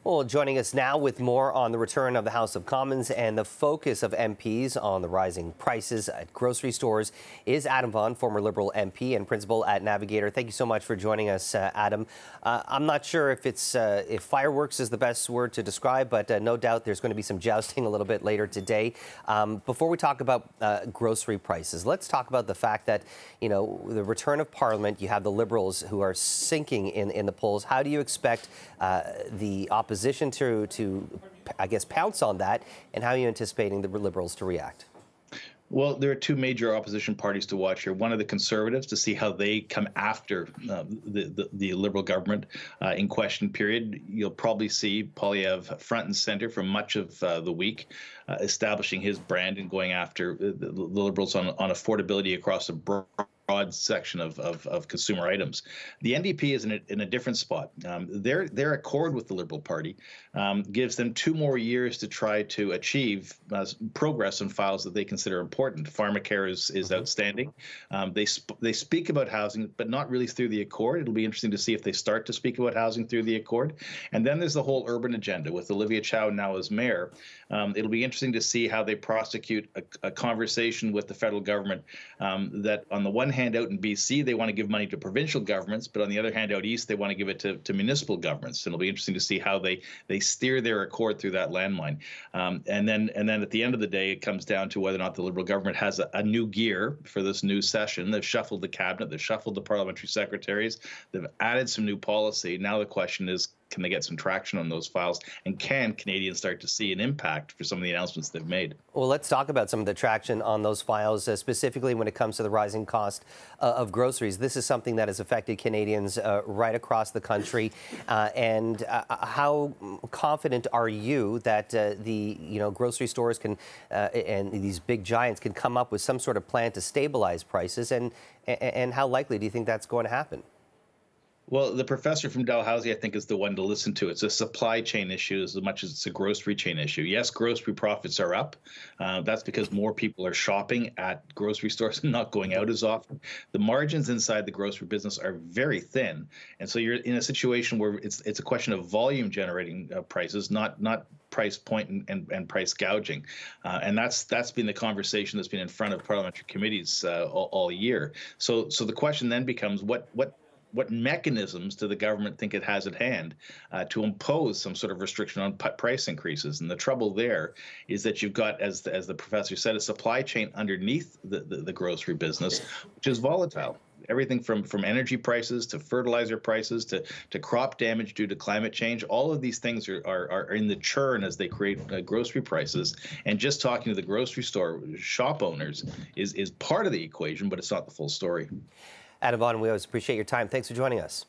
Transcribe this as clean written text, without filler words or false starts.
Well, joining us now with more on the return of the House of Commons and the focus of MPs on the rising prices at grocery stores is Adam Vaughan, former Liberal MP and principal at Navigator. Thank you so much for joining us, Adam. I'm not sure if fireworks is the best word to describe, but no doubt there's going to be some jousting a little bit later today. Before we talk about grocery prices, let's talk about the fact that, the return of Parliament, you have the Liberals who are sinking in the polls. How do you expect the opposition to, I guess, pounce on that, and how are you anticipating the Liberals to react? Well, there are two major opposition parties to watch here. One of the Conservatives to see how they come after the Liberal government in question period. You'll probably see Poilievre front and center for much of the week, establishing his brand and going after the Liberals on affordability across a broad section of consumer items. The NDP is in a different spot. Their accord with the Liberal Party gives them 2 more years to try to achieve progress on files that they consider important. Pharmacare is outstanding. They speak about housing, but not really through the accord. It'll be interesting to see if they start to speak about housing through the accord. And then there's the whole urban agenda with Olivia Chow now as mayor. It'll be interesting to see how they prosecute a conversation with the federal government that on the one hand out in BC, they want to give money to provincial governments, but on the other hand out east, they want to give it to municipal governments. And it'll be interesting to see how they steer their accord through that landmine. And then at the end of the day, it comes down to whether or not the Liberal government has a new gear for this new session. They've shuffled the cabinet, they've shuffled the parliamentary secretaries, they've added some new policy. Now the question is, can they get some traction on those files? And can Canadians start to see an impact for some of the announcements they've made? Well, let's talk about some of the traction on those files, specifically when it comes to the rising cost of groceries. This is something that has affected Canadians right across the country. And how confident are you that the grocery stores can and these big giants can come up with some sort of plan to stabilize prices? And how likely do you think that's going to happen? Well, the professor from Dalhousie, I think, is the one to listen to. It's a supply chain issue as much as it's a grocery chain issue. Yes, grocery profits are up. That's because more people are shopping at grocery stores and not going out as often. The margins inside the grocery business are very thin. And so you're in a situation where it's a question of volume generating prices, not price point and price gouging. And that's been the conversation that's been in front of parliamentary committees all year. So the question then becomes what mechanisms do the government think it has at hand to impose some sort of restriction on price increases? And the trouble there is that you've got, as the professor said, a supply chain underneath the grocery business, which is volatile. Everything from energy prices to fertilizer prices to crop damage due to climate change. All of these things are in the churn as they create grocery prices. And just talking to the grocery store shop owners is part of the equation, but it's not the full story. Adam Vaughan, we always appreciate your time. Thanks for joining us.